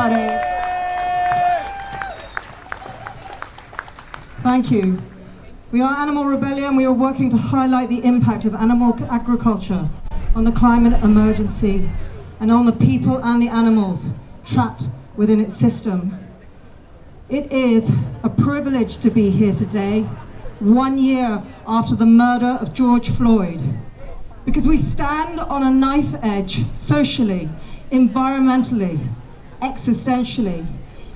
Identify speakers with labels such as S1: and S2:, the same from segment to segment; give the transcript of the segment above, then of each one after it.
S1: everybody. Thank you. We are Animal Rebellion. We are working to highlight the impact of animal agriculture on the climate emergency and on the people and the animals trapped within its system. It is a privilege to be here today, 1 year after the murder of George Floyd, because we stand on a knife edge socially, environmentally, existentially.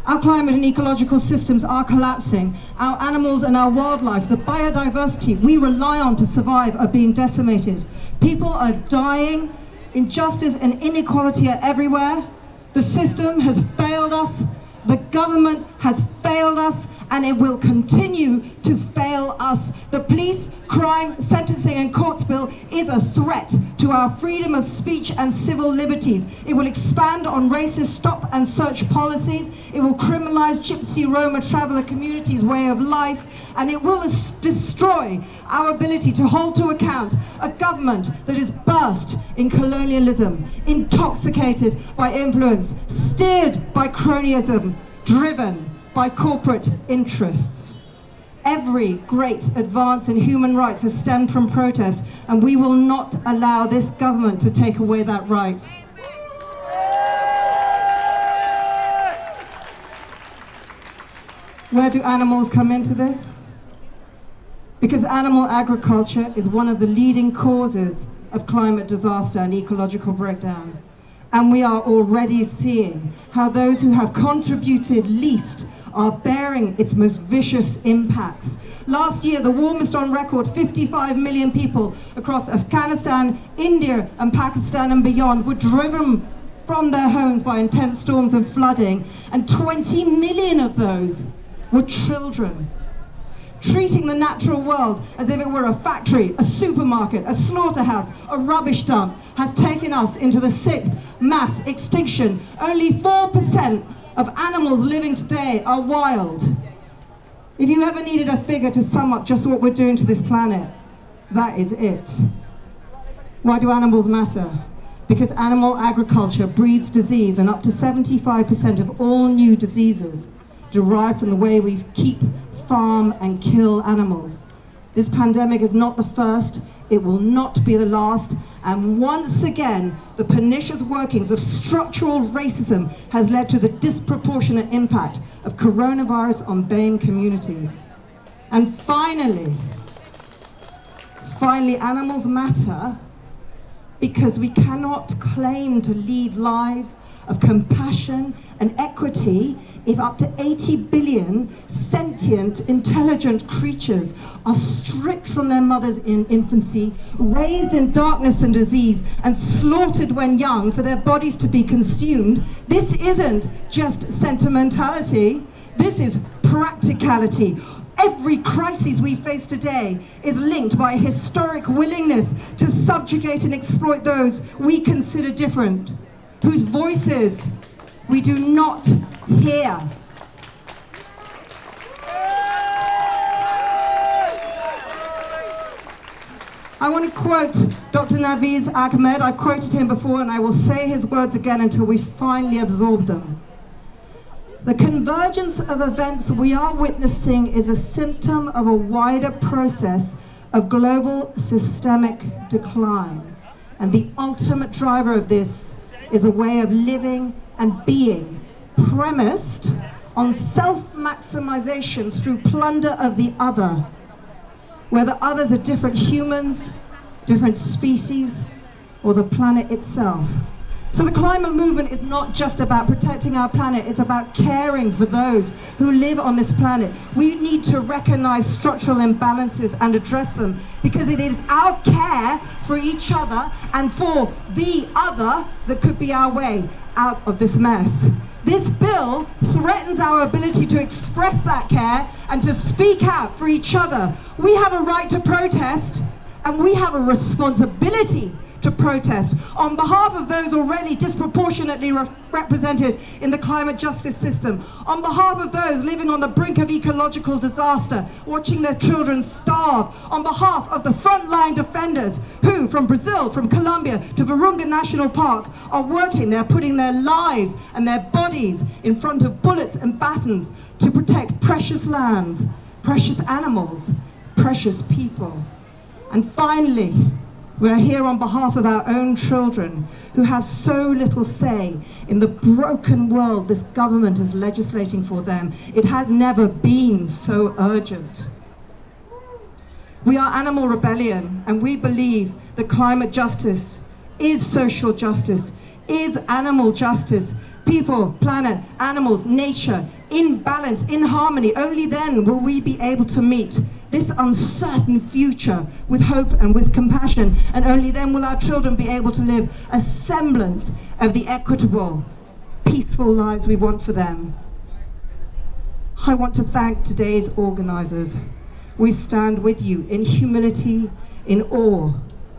S1: Our climate and ecological systems are collapsing. Our animals and our wildlife, the biodiversity we rely on to survive, are being decimated. People are dying. Injustice and inequality are everywhere. The system has failed us. The government has failed us, and it will continue to fail us. The police, crime, sentencing and courts bill is a threat to our freedom of speech and civil liberties. It will expand on racist stop and search policies. It will criminalize Gypsy, Roma, traveler communities' way of life, and it will destroy our ability to hold to account a government that is burst in colonialism, intoxicated by influence, steered by cronyism, driven by corporate interests. Every great advance in human rights has stemmed from protest, and we will not allow this government to take away that right. Where do animals come into this? Because animal agriculture is one of the leading causes of climate disaster and ecological breakdown. And we are already seeing how those who have contributed least are bearing its most vicious impacts. Last year, the warmest on record, 55 million people across Afghanistan, India, and Pakistan and beyond were driven from their homes by intense storms and flooding, and 20 million of those were children. Treating the natural world as if it were a factory, a supermarket, a slaughterhouse, a rubbish dump has taken us into the 6th mass extinction. Only 4% of animals living today are wild. If you ever needed a figure to sum up just what we're doing to this planet, that is it. Why do animals matter? Because animal agriculture breeds disease, and up to 75% of all new diseases derive from the way we keep, farm and kill animals. This pandemic is not the first, it will not be the last, and once again, the pernicious workings of structural racism has led to the disproportionate impact of coronavirus on BAME communities. And finally, animals matter because we cannot claim to lead lives of compassion and equity if up to 80 billion sentient, intelligent creatures are stripped from their mothers in infancy, raised in darkness and disease, and slaughtered when young for their bodies to be consumed. This isn't just sentimentality, this is practicality. Every crisis we face today is linked by a historic willingness to subjugate and exploit those we consider different, whose voices we do not hear. I want to quote Dr. Nafeez Ahmed. I quoted him before, and I will say his words again until we finally absorb them. The convergence of events we are witnessing is a symptom of a wider process of global systemic decline. And the ultimate driver of this is a way of living and being premised on self-maximization through plunder of the other, where the others are different humans, different species, or the planet itself. So the climate movement is not just about protecting our planet, it's about caring for those who live on this planet. We need to recognize structural imbalances and address them, because it is our care for each other and for the other that could be our way out of this mess. This bill threatens our ability to express that care and to speak out for each other. We have a right to protest, and we have a responsibility to protest, on behalf of those already disproportionately represented in the climate justice system, on behalf of those living on the brink of ecological disaster, watching their children starve, on behalf of the frontline defenders who, from Brazil, from Colombia to Virunga National Park, are working, they're putting their lives and their bodies in front of bullets and batons to protect precious lands, precious animals, precious people. And finally, we're here on behalf of our own children who have so little say in the broken world this government is legislating for them. It has never been so urgent. We are Animal Rebellion, and we believe that climate justice is social justice, is animal justice. People, planet, animals, nature, in balance, in harmony. Only then will we be able to meet this uncertain future with hope and with compassion. And only then will our children be able to live a semblance of the equitable, peaceful lives we want for them. I want to thank today's organizers. We stand with you in humility, in awe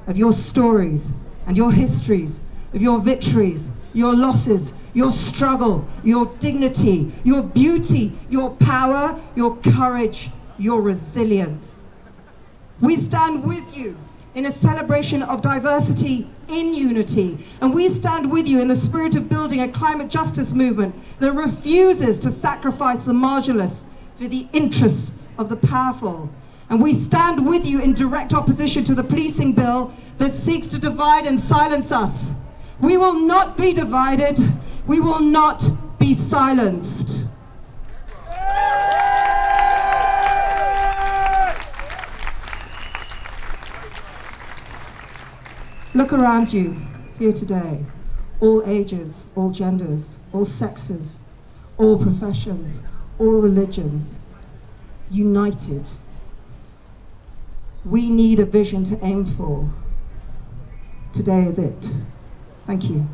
S1: of your stories and your histories, of your victories, your losses, your struggle, your dignity, your beauty, your power, your courage, your resilience. We stand with you in a celebration of diversity in unity, and we stand with you in the spirit of building a climate justice movement that refuses to sacrifice the marginless for the interests of the powerful. And we stand with you in direct opposition to the policing bill that seeks to divide and silence us. We will not be divided. We will not be silenced. Look around you here today. All ages, all genders, all sexes, all professions, all religions, united. We need a vision to aim for. Today is it. Thank you.